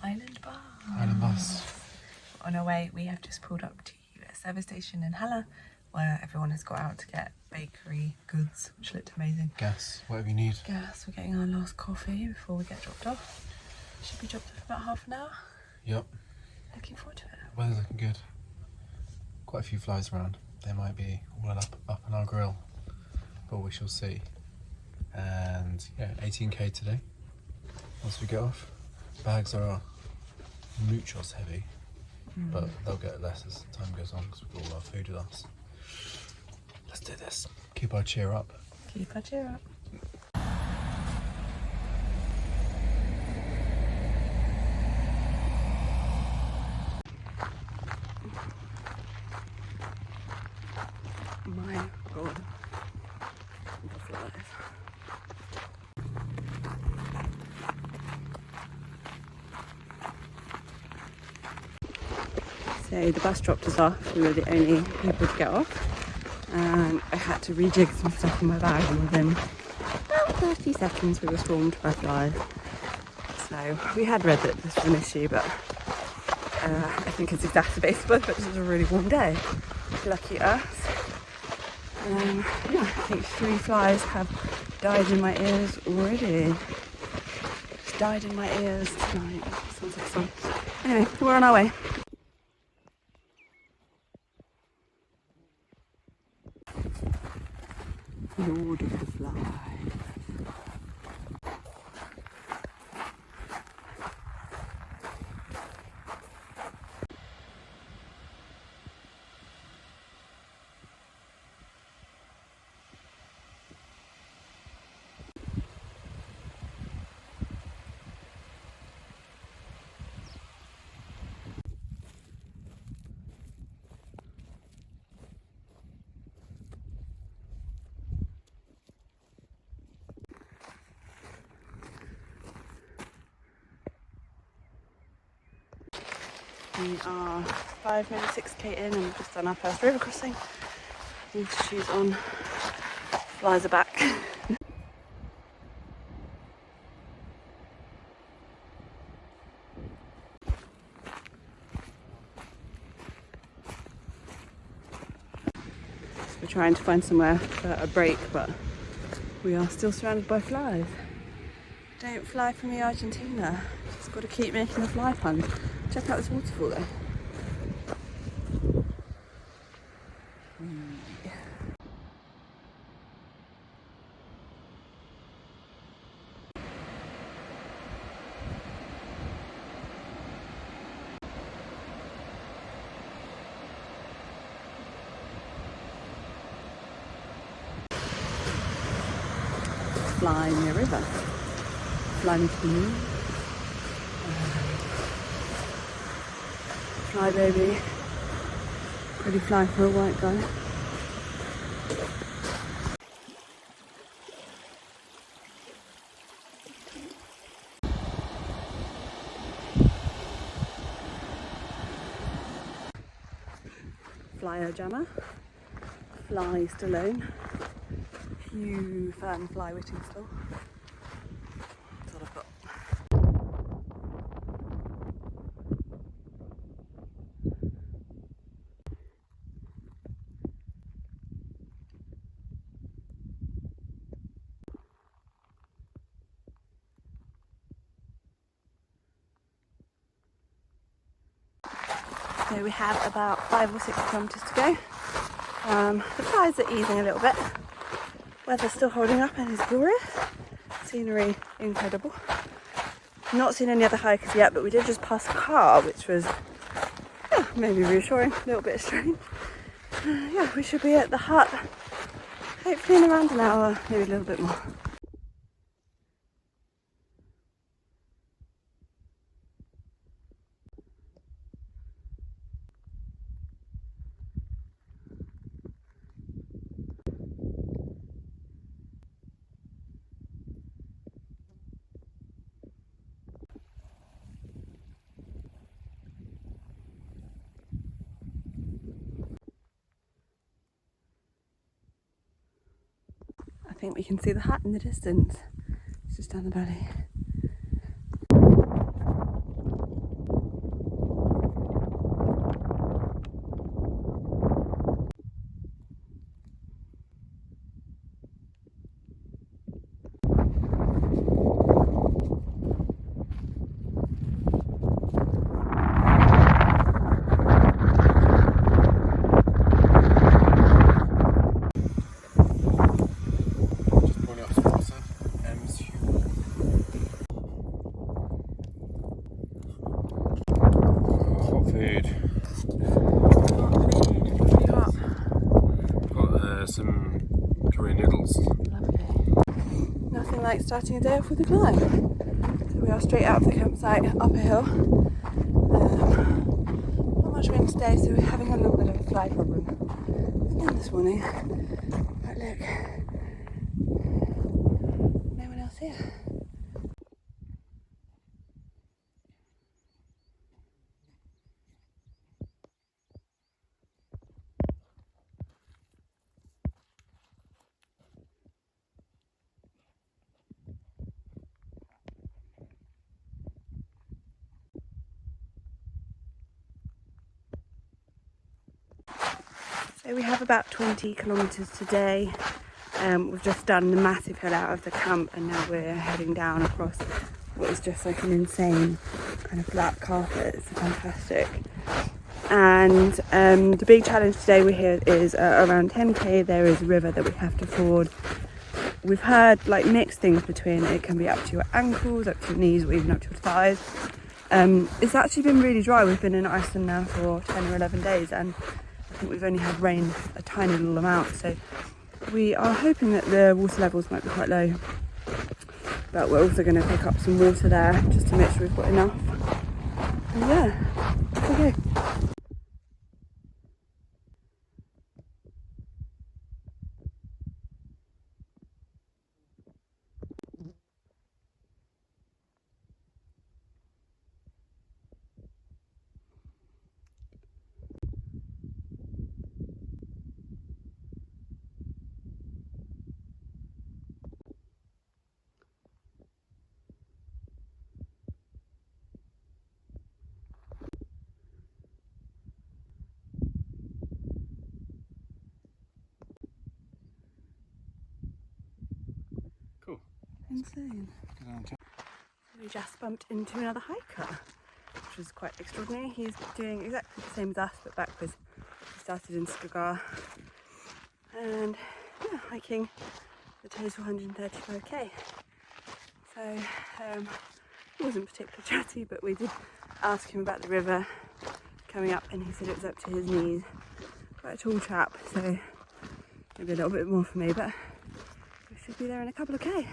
Island Bar. Island Bus. On our way, we have just pulled up to a service station in Halle where everyone has got out to get bakery goods, which looked amazing. Gas, whatever you need. Gas, we're getting our last coffee before we get dropped off. Should be dropped off about half an hour. Yep. Looking forward to it. Weather's looking good. Quite a few flies around. They might be all up on our grill, but we shall see. And yeah, 18k today. Once we get off, bags are muchos heavy, but they'll get less as time goes on because we've got all our food with us. Let's do this. Keep our cheer up. Keep our cheer up. My God. The flies. So the bus dropped us off. We were the only people to get off, and I had to rejig some stuff in my bag, and within about 30 seconds we were swarmed by flies. So we had read that this was an issue, but I think it's exacerbated by the fact this was a really warm day. Lucky us. Yeah, I think 3 flies have died in my ears already. Just died in my ears tonight. Sounds like fun. Anyway, we're on our way. Lord of the Flies. We are 5, maybe 6k in, and we've just done our first river crossing. Need to shoes on. Flies are back. So we're trying to find somewhere for a break, but we are still surrounded by flies. Don't fly for me, Argentina. Just got to keep making the fly pun. Check out this waterfall though. Fly in the river. Fly me to the moon. Fly baby. Pretty fly for a white guy. Flyer jammer. Fly Stallone. Hugh Fern Fly Whitting still. That's all I've got. So we have about 5 or 6 kilometres to go. The flies are easing a little bit. Weather's still holding up and it's glorious. Scenery incredible. Not seen any other hikers yet, but we did just pass a car, which was maybe reassuring, a little bit strange. Yeah, we should be at the hut hopefully in around an hour, maybe a little bit more. I think we can see the hut in the distance. It's just down the valley. food. Pretty hot. Got some Korean noodles. Lovely. Nothing like starting a day off with a climb. So we are straight out of the campsite up a hill. Not much wind today, so we're having a little bit of a fly problem again this morning. But look, no one else here. So we have about 20 kilometres today. We've just done the massive hill out of the camp, and now we're heading down across what is just like an insane kind of flat carpet. It's fantastic. And the big challenge today we're here is around 10k. There is a river that we have to ford. We've heard like mixed things between it can be up to your ankles, up to your knees, or even up to your thighs. It's actually been really dry. We've been in Iceland now for 10 or 11 days, and I think we've only had rain a tiny little amount, so we are hoping that the water levels might be quite low, but we're also going to pick up some water there just to make sure we've got enough. And yeah, off we go. Cool. Insane. We just bumped into another hiker, which was quite extraordinary. He's doing exactly the same as us, but backwards. He started in Skugga and yeah, hiking the total 135k. So he wasn't particularly chatty, but we did ask him about the river coming up, and he said it was up to his knees. Quite a tall chap, so maybe a little bit more for me, but we should be there in a couple of k.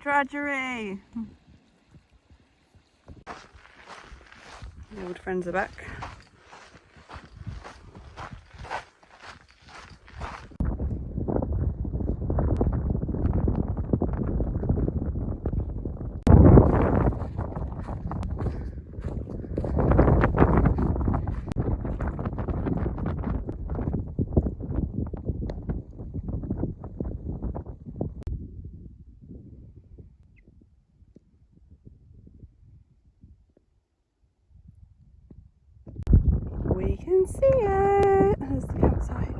Drudgery! The old friends are back. We can see it! There's the campsite.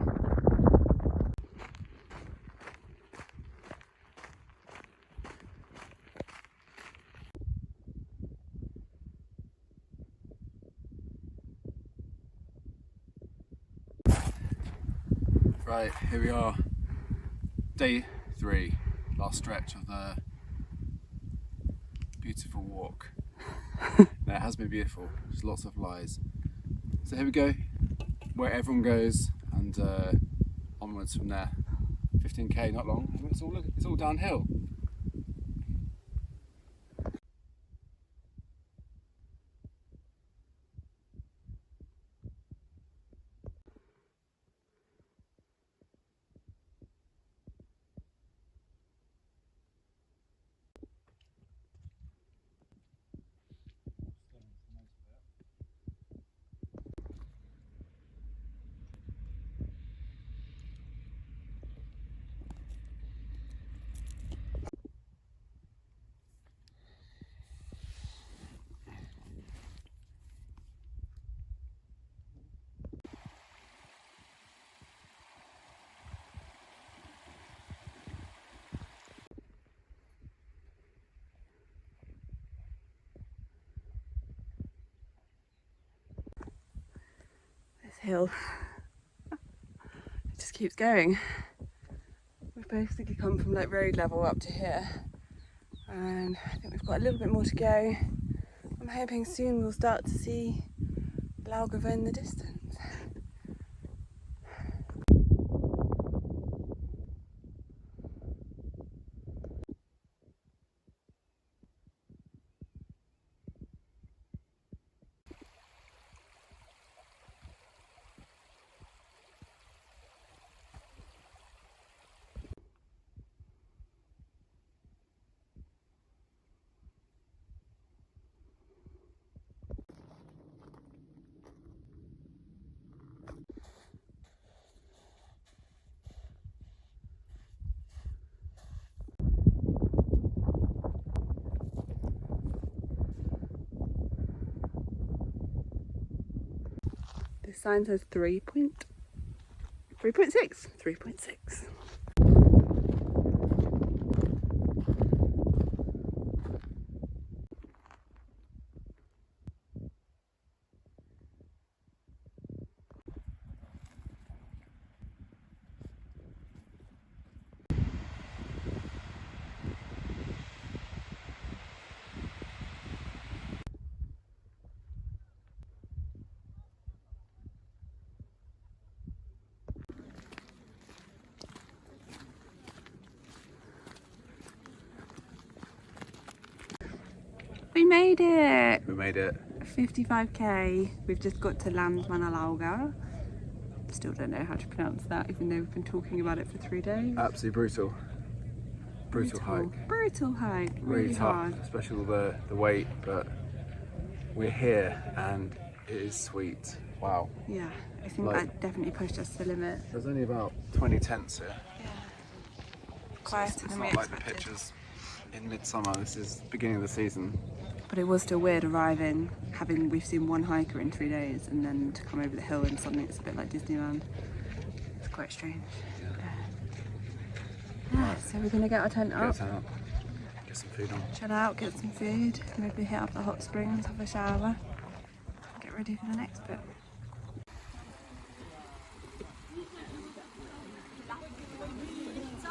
Right, here we are. Day 3, last stretch of the beautiful walk. Now, it has been beautiful, there's lots of flies. So here we go, where everyone goes, and onwards from there. 15k, not long, and it's all downhill. hill. It just keeps going. We've basically come from like road level up to here, and I think we've got a little bit more to go. I'm hoping soon we'll start to see Laugavegur in the distance. This sign says 3.6. 3.6. We made it! We made it. 55k. We've just got to Landmannalaugar. Still don't know how to pronounce that, even though we've been talking about it for 3 days. Absolutely brutal. Brutal hike. Brutal hike. Really tough, hard. especially with the weight, but we're here and it is sweet. Wow. Yeah, I think that definitely pushed us to the limit. There's only about 20 tents here. Yeah. Quieter It's than we not like the expected. pictures in midsummer. This is the beginning of the season. But it was still weird arriving, we've seen one hiker in 3 days, and then to come over the hill and suddenly it's a bit like Disneyland. It's quite strange. Yeah, so we're gonna get our tent up, Get some food on. chill out, get some food, maybe hit up the hot springs, have a shower, get ready for the next bit.